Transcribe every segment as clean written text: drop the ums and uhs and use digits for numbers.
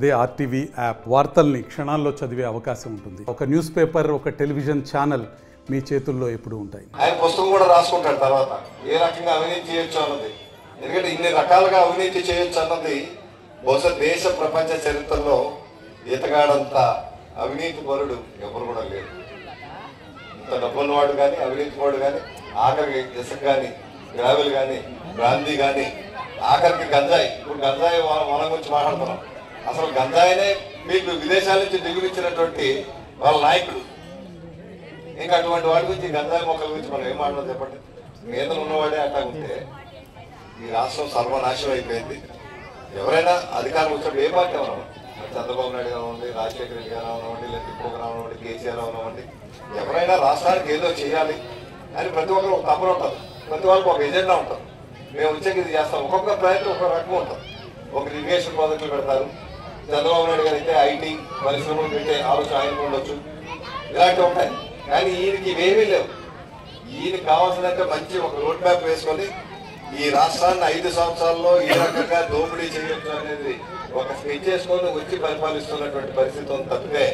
అదే RTV app వార్తల్ని క్షణాల్లో చదివే అవకాశం ఉంటుంది. ఒక న్యూస్ పేపర్, ఒక టెలివిజన్ ఛానల్ మీ చేతుల్లో ఎప్పుడూ ఉంటాయి. ఆయన పుస్తకం కూడా రాసుకుంటాడు తర్వాత ఏ రకంగా అవినీతి చేయొచ్చు అన్నది. ఎందుకంటే ఇన్ని రకాలుగా అవినీతి చేయొచ్చు అన్నది బహుశా దేశ ప్రపంచ చరిత్రలో ఈతగాడంత అవినీతి పరుడు ఎవరు కూడా లేరు. ఇంత డబ్బున్నవాడు కానీ అవినీతి వాడు కానీ, ఆఖరికి ఇసుక కానీ, గ్రావెల్ కానీ, బ్రాందీ కానీ, ఆఖరికి గంజాయి. ఇప్పుడు గంజాయి మనం గురించి మాట్లాడుతున్నాం. అసలు గంజాయినే మీకు విదేశాల నుంచి దిగువిచ్చినటువంటి వాళ్ళ నాయకుడు. ఇంకా అటువంటి వాడి గురించి, గంజాయి మొక్కల గురించి మనం ఏం మాట్లాడదు చెప్పండి. కేంద్రం ఉన్నవాడే అట్లా ఉంటే ఈ రాష్ట్రం సర్వనాశనం అయిపోయింది. ఎవరైనా అధికారం వచ్చినప్పుడు ఏ పార్టీ అవనవ్వండి, చంద్రబాబు నాయుడు కానివ్వండి, రాజశేఖర రెడ్డి గారు అవనవ్వండి, లేదా తిప్పు రావనివ్వండి, కేసీఆర్ అవనవ్వండి, ఎవరైనా రాష్ట్రానికి ఏదో చేయాలి అని ప్రతి ఒక్కరు ఒక తపన ఉంటుంది. ప్రతి వాళ్ళకి ఒక ఎజెండా ఉంటుంది. మేము వచ్చేకి ఇది చేస్తాం. ఒక్కొక్క ప్రయత్నం ఒక్కొక్క రకం ఉంటుంది. ఒక ఇరిగేషన్ ప్రాజెక్టులు పెడతారు. చంద్రబాబు నాయుడు గారు అయితే ఐటీ పరిశ్రమలు పెట్టే ఆలోచన ఆయనకు ఉండొచ్చు. ఇలాంటివి ఉంటాయి. కానీ ఈయనకి ఇవేమీ లేవు. ఈయనకి కావాల్సినంటే మంచి ఒక రోడ్ మ్యాప్ వేసుకొని ఈ రాష్ట్రాన్ని 5 సంవత్సరాల్లో ఏ రకంగా దోపిడీ చేయొచ్చు అనేది ఒక స్కెచ్ చేసుకొని వచ్చి పరిపాలిస్తున్నటువంటి పరిస్థితి ఉంది తప్పితే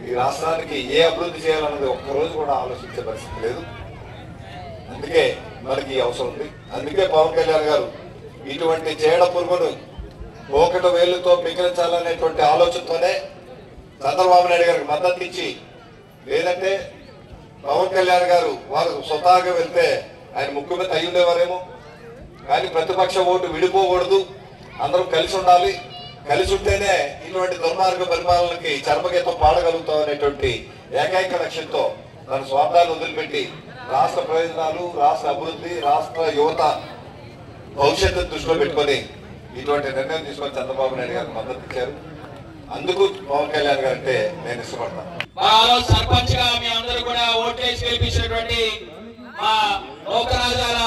ఈ రాష్ట్రానికి ఏ అభివృద్ధి చేయాలన్నది ఒక్కరోజు కూడా ఆలోచించే పరిస్థితి లేదు. అందుకే మనకి ఈ అవసరం ఉంది. అందుకే పవన్ కళ్యాణ్ గారు ఇటువంటి చేడ పురుగును ఒకటి వేలుతో మిగిలించాలనేటువంటి ఆలోచనతోనే చంద్రబాబు నాయుడు గారికి మద్దతు ఇచ్చి, లేదంటే పవన్ కళ్యాణ్ గారు వారు స్వతహాగా వెళ్తే ఆయన ముఖ్యమంత్రి అయి ఉండేవారేమో. కానీ ప్రతిపక్ష ఓటు విడిపోకూడదు, అందరం కలిసి ఉండాలి, కలిసి ఉంటేనే ఇటువంటి దుర్మార్గ పరిపాలనకి చర్మగీతం పాడగలుగుతాం అనేటువంటి ఏకైక లక్ష్యంతో తన స్వార్థాలు వదిలిపెట్టి రాష్ట్ర ప్రయోజనాలు, రాష్ట్ర అభివృద్ధి, రాష్ట్ర యువత భవిష్యత్తును దృష్టిలో పెట్టుకొని ఇటువంటి నిర్ణయం తీసుకొని చంద్రబాబు నాయుడు గారికి మద్దతు ఇచ్చారు. అందుకు పవన్ కళ్యాణ్ గారు అంటే నేను ఇష్టపడతాను. సర్పంచ్ గా మీ అందరూ కూడా ఓట్లేసి గెలిపించినటువంటి మా లోకరాజాల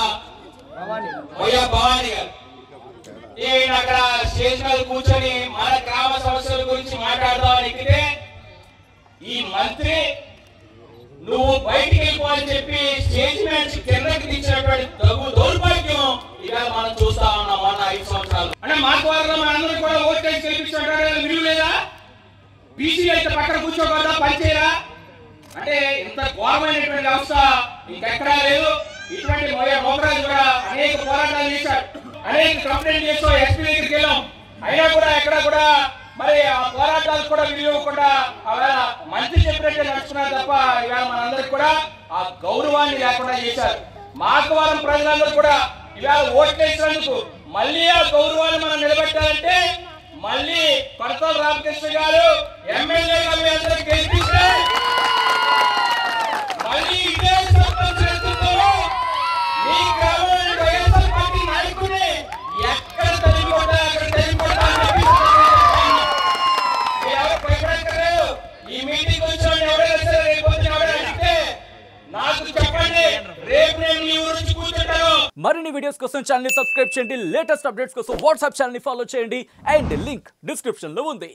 భవానీ గారు ఈయన అక్కడ స్టేజ్ మీద కూర్చొని మన గ్రామ సమస్యల గురించి మాట్లాడదామని ఎక్కితే ఈ మంత్రి నువ్వు బయటికి వెళ్ళిపోవాలని చెప్పి స్టేజ్ మీద కిందకి దించినటువంటి దౌర్భాగ్యం ఇవాళ మనం చూస్తా ఉన్నాం. మన 5 సంవత్సరాలు అంటే మాకు వారంలో మనందరూ కూడా ఓట్లేసి గెలిపించినటువంటి విలువ లేదా? బీసీలు అయితే పక్కన కూర్చోకూడదా, పనిచేయరా అంటే ఇంత ఘోరమైనటువంటి వ్యవస్థ ఇంకెక్కడా లేదు. ఇటువంటి మోకరాజు కూడా అనేక పోరాటాలు చేశాడు, అనేక కంప్లైంట్ చేస్తాం, ఎస్పీ దగ్గరికి వెళ్ళాం. అయినా కూడా ఎక్కడ కూడా మరి ఆ పోరాటాలు కూడా వినియోగకుండా మంత్రి చెప్పినట్టే నడుచుకున్నారు తప్ప ఇవాళ మనందరికి కూడా ఆ గౌరవాన్ని లేకుండా చేశారు. మాకవరం ప్రజలందరూ కూడా ఇవాళ ఓట్లేసినందుకు మళ్ళీ ఆ గౌరవాన్ని మనం నిలబెట్టాలంటే మళ్ళీ కొరతల రామకృష్ణ గారు ఎమ్మెల్యేగా మీ అందరికి గెలిపిస్తే మళ్ళీ ఇదే సర్పంచ్ నేతృత్వంలో మీ గ్రామంలో వైఎస్ఆర్ పార్టీ నాయకుడిని ఎక్కడ తెలియకుండా అక్కడ తెలియకుండా ఈ మీటింగ్ వచ్చి ఎవరైనా సరే రేపు ఎవరైనా అడిగితే నాకు చెప్పండి, రేపు నేను మీ ఊరించి కూర్చుంటాను. మరిన్ని వీడియోస్ కోసం ఛానల్ ని సబ్స్క్రైబ్ చేయండి. లేటెస్ట్ అప్డేట్స్ కోసం వాట్సాప్ ఛానల్ ని ఫాలో చేయండి. అండ్ లింక్ డిస్క్రిప్షన్ లో ఉంది.